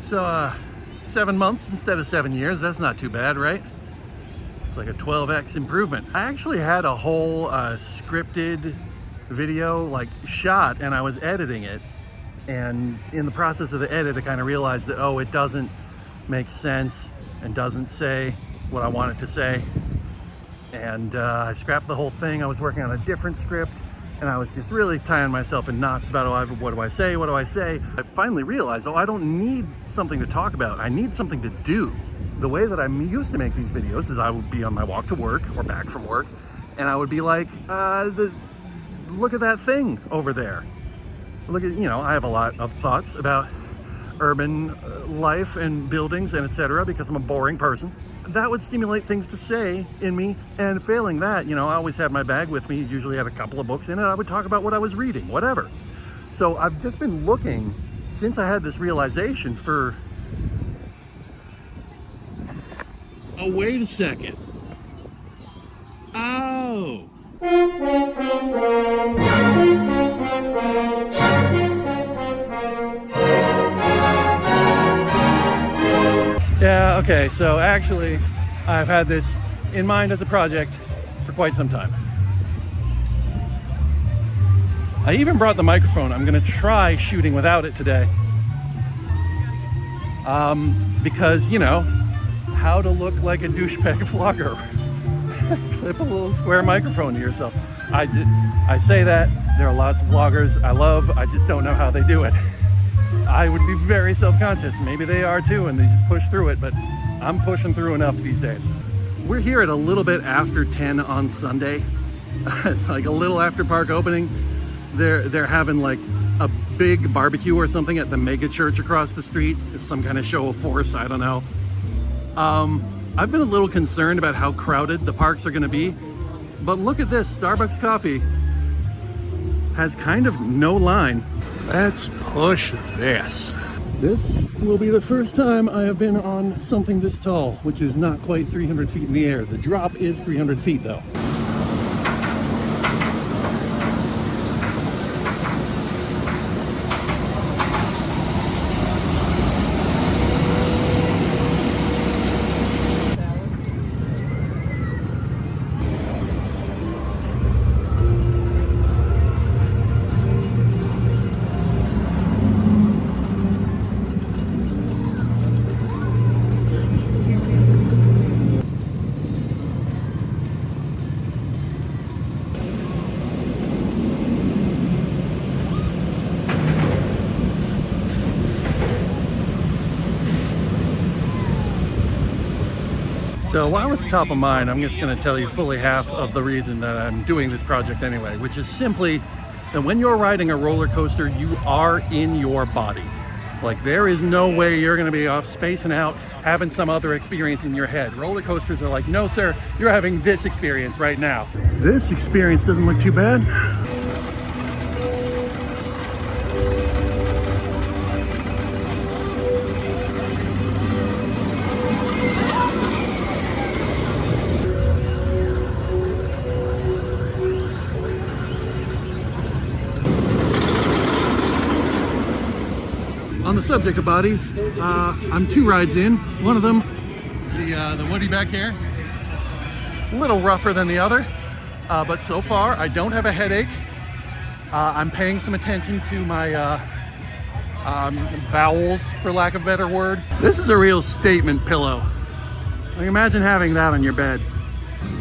So 7 months instead of 7 years, that's not too bad, right? It's like a 12x improvement. I actually had a whole scripted video like shot, and I was editing it, and in the process of the edit I kind of realized that, oh, it doesn't make sense and doesn't say what I want it to say, and I scrapped the whole thing. I was working on a different script, and I was just really tying myself in knots about, oh, what do I say, what do I say? I finally realized, oh, I don't need something to talk about, I need something to do. The way that I used to make these videos is I would be on my walk to work or back from work, and I would be like, look at that thing over there. Look at, I have a lot of thoughts about urban life and buildings and etc. because I'm a boring person. That would stimulate things to say in me, and failing that, I always had my bag with me, usually had a couple of books in it. I would talk about what I was reading, whatever. So I've just been looking, since I had this realization, for... Oh, wait a second. Oh. Yeah, okay, so actually I've had this in mind as a project for quite some time. I even brought the microphone. I'm gonna try shooting without it today. Because, how to look like a douchebag vlogger. Clip a little square microphone to yourself. I say that, there are lots of vloggers I just don't know how they do it. I would be very self-conscious. Maybe they are too, and they just push through it, but I'm pushing through enough these days. We're here at a little bit after 10 on Sunday. It's like a little after park opening. They're having like a big barbecue or something at the mega church across the street. It's some kind of show of force, I don't know. I've been a little concerned about how crowded the parks are going to be, but look at this. Starbucks coffee has kind of no line. Let's push this. This will be the first time I have been on something this tall, which is not quite 300 feet in the air. The drop is 300 feet though. So while it's top of mind, I'm just going to tell you fully half of the reason that I'm doing this project anyway, which is simply that when you're riding a roller coaster, you are in your body. Like, there is no way you're going to be off spacing out, having some other experience in your head. Roller coasters are like, no sir, you're having this experience right now. This experience doesn't look too bad. On the subject of bodies, I'm 2 rides in. One of them, the Woody back here, a little rougher than the other, but so far I don't have a headache. I'm paying some attention to my bowels, for lack of a better word. This is a real statement pillow. Like, imagine having that on your bed.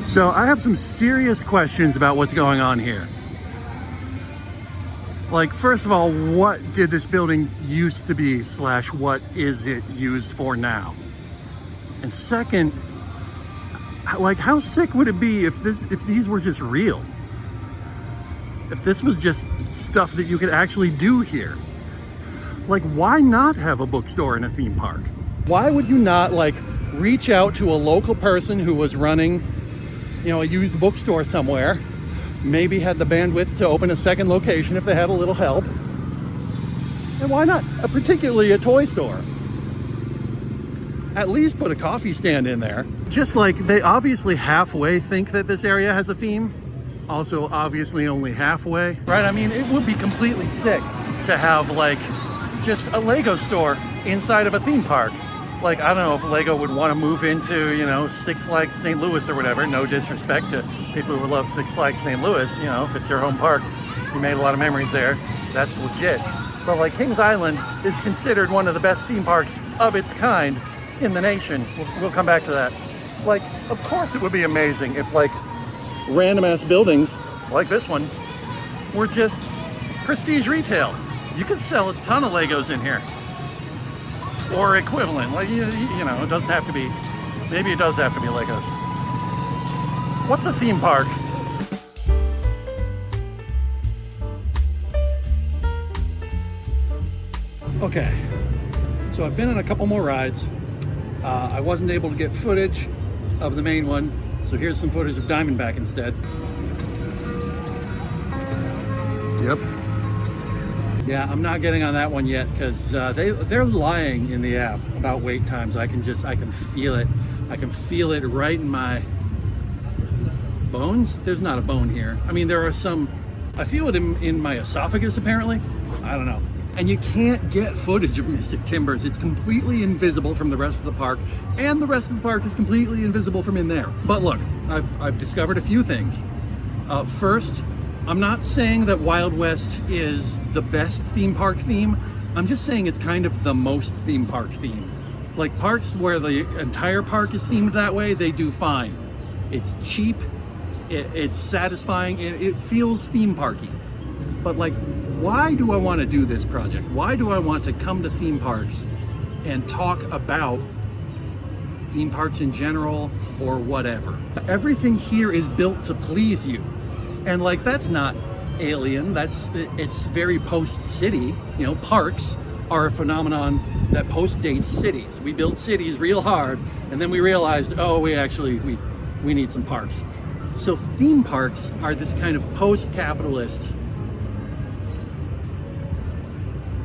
So I have some serious questions about what's going on here. Like, first of all, what did this building used to be / what is it used for now? And second, like, how sick would it be if these were just real? If this was just stuff that you could actually do here? Like, why not have a bookstore in a theme park? Why would you not, like, reach out to a local person who was running, a used bookstore somewhere, maybe had the bandwidth to open a second location if they had a little help? And why not, particularly a toy store? At least put a coffee stand in there. Just like they obviously halfway think that this area has a theme, also obviously only halfway, right? I mean, it would be completely sick to have like just a Lego store inside of a theme park. Like, I don't know if Lego would want to move into, you know, Six Flags St. Louis or whatever. No disrespect to people who love Six Flags St. Louis. You know, if it's your home park, you made a lot of memories there. That's legit. But like, Kings Island is considered one of the best theme parks of its kind in the nation. We'll come back to that. Like, of course it would be amazing if like random ass buildings like this one were just prestige retail. You could sell a ton of Legos in here. Or equivalent, like, you know, it doesn't have to be, maybe it does have to be Legos. What's a theme park? Okay, so I've been on a couple more rides. I wasn't able to get footage of the main one, so here's some footage of Diamondback instead. Yep. Yeah, I'm not getting on that one yet because they're lying in the app about wait times. I can feel it. I can feel it right in my bones. There's not a bone here. I mean, there are some, I feel it in my esophagus apparently. I don't know. And you can't get footage of Mystic Timbers. It's completely invisible from the rest of the park, and the rest of the park is completely invisible from in there. But look, I've discovered a few things. First, I'm not saying that Wild West is the best theme park theme. I'm just saying it's kind of the most theme park theme. Like, parks where the entire park is themed that way, they do fine. It's cheap, it's satisfying, it feels theme parky. But like, why do I want to do this project? Why do I want to come to theme parks and talk about theme parks in general or whatever? Everything here is built to please you. And like, that's not alien, it's very post-city. You know, parks are a phenomenon that postdates cities. We built cities real hard, and then we realized, oh, we need some parks. So theme parks are this kind of post-capitalist.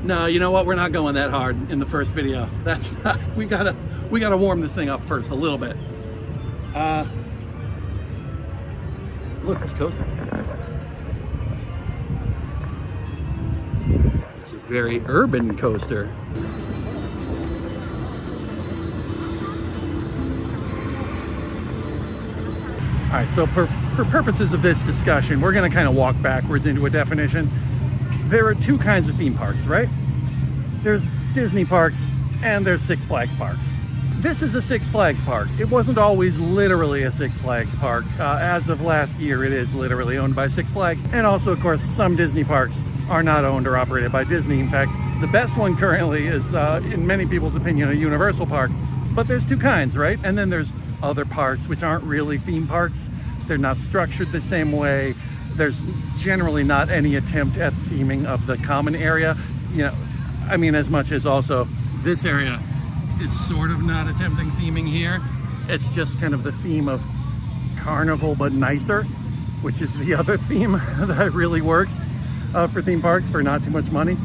No, you know what? We're not going that hard in the first video. That's not, we gotta warm this thing up first a little bit. Look, it's coasting. It's a very urban coaster. All right, so for purposes of this discussion, we're gonna kind of walk backwards into a definition. There are two kinds of theme parks, right? There's Disney parks and there's Six Flags parks. This is a Six Flags park. It wasn't always literally a Six Flags park. As of last year, it is literally owned by Six Flags. And also, of course, some Disney parks are not owned or operated by Disney. In fact, the best one currently is, in many people's opinion, a Universal park. But there's two kinds, right? And then there's other parks which aren't really theme parks. They're not structured the same way. There's generally not any attempt at theming of the common area. You know, I mean, as much as also this area is sort of not attempting theming here. It's just kind of the theme of carnival but nicer, which is the other theme that really works for theme parks for not too much money.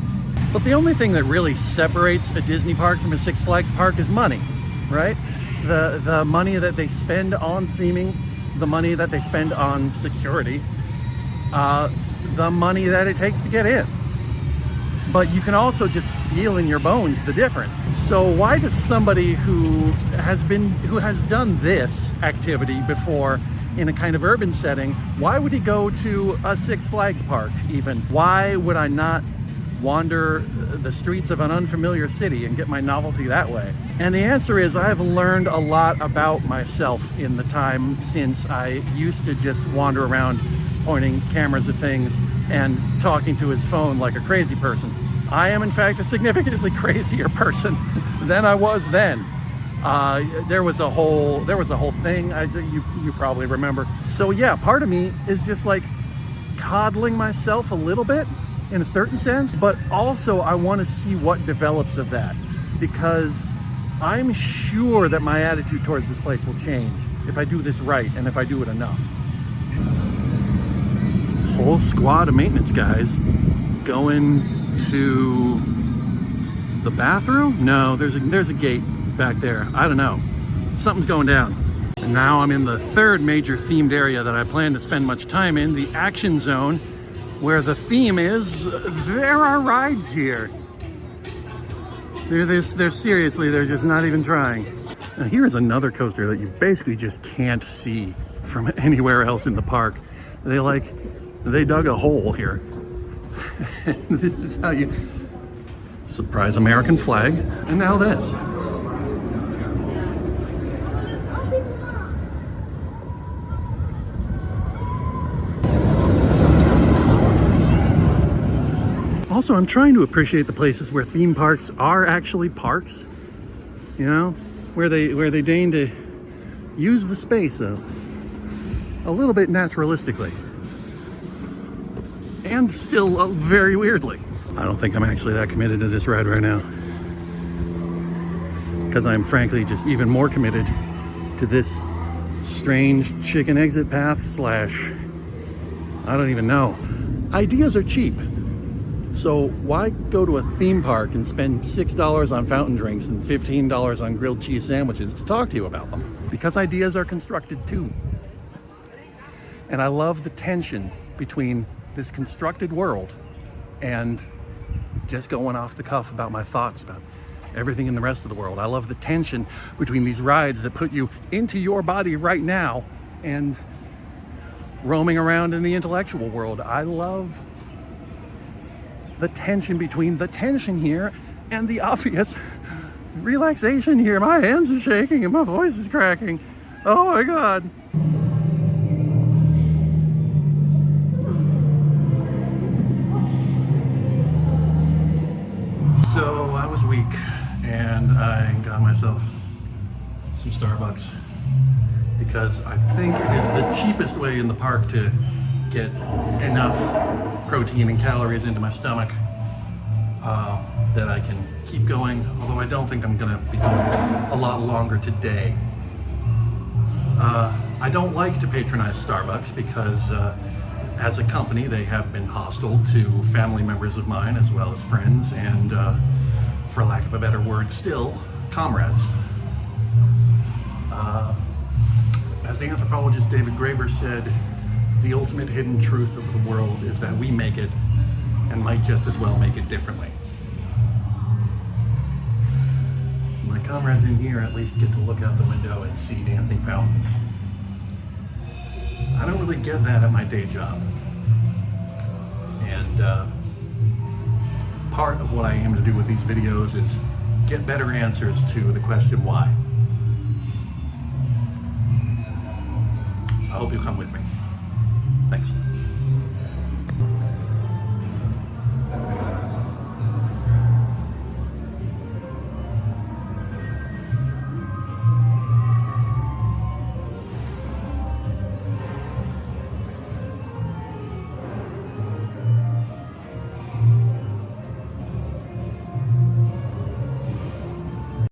But the only thing that really separates a Disney park from a Six Flags park is money, right? The money that they spend on theming, the money that they spend on security, the money that it takes to get in. But you can also just feel in your bones the difference. So why does somebody who has done this activity before in a kind of urban setting, why would he go to a Six Flags park even? Why would I not wander the streets of an unfamiliar city and get my novelty that way? And the answer is, I've learned a lot about myself in the time since I used to just wander around pointing cameras at things and talking to his phone like a crazy person. I am in fact a significantly crazier person than I was then. There was a whole thing you probably remember. So yeah, part of me is just like coddling myself a little bit in a certain sense, but also I want to see what develops of that, because I'm sure that my attitude towards this place will change if I do this right and if I do it enough. Whole squad of maintenance guys going to the bathroom? No, there's a gate back there. I don't know. Something's going down. And now I'm in the third major themed area that I plan to spend much time in, the action zone, where the theme is there are rides here. They're seriously, they're just not even trying. Now here is another coaster that you basically just can't see from anywhere else in the park. They dug a hole here. This is how you surprise American flag. And now this. Also, I'm trying to appreciate the places where theme parks are actually parks, you know, where they deign to use the space a little bit naturalistically, and still very weirdly. I don't think I'm actually that committed to this ride right now, because I'm frankly just even more committed to this strange chicken exit path slash, I don't even know. Ideas are cheap. So why go to a theme park and spend $6 on fountain drinks and $15 on grilled cheese sandwiches to talk to you about them? Because ideas are constructed too. And I love the tension between this constructed world and just going off the cuff about my thoughts about everything in the rest of the world. I love the tension between these rides that put you into your body right now and roaming around in the intellectual world. I love the tension between the tension here and the obvious relaxation here. My hands are shaking and my voice is cracking. Oh my God. So I was weak and I got myself some Starbucks because I think it is the cheapest way in the park to get enough protein and calories into my stomach that I can keep going, although I don't think I'm gonna be going a lot longer today. I don't like to patronize Starbucks because as a company they have been hostile to family members of mine as well as friends and for lack of a better word still, comrades. As the anthropologist David Graeber said, the ultimate hidden truth of the world is that we make it and might just as well make it differently. So my comrades in here at least get to look out the window and see dancing fountains. I don't really get that at my day job. And part of what I aim to do with these videos is get better answers to the question why. I hope you'll come with me. Thanks.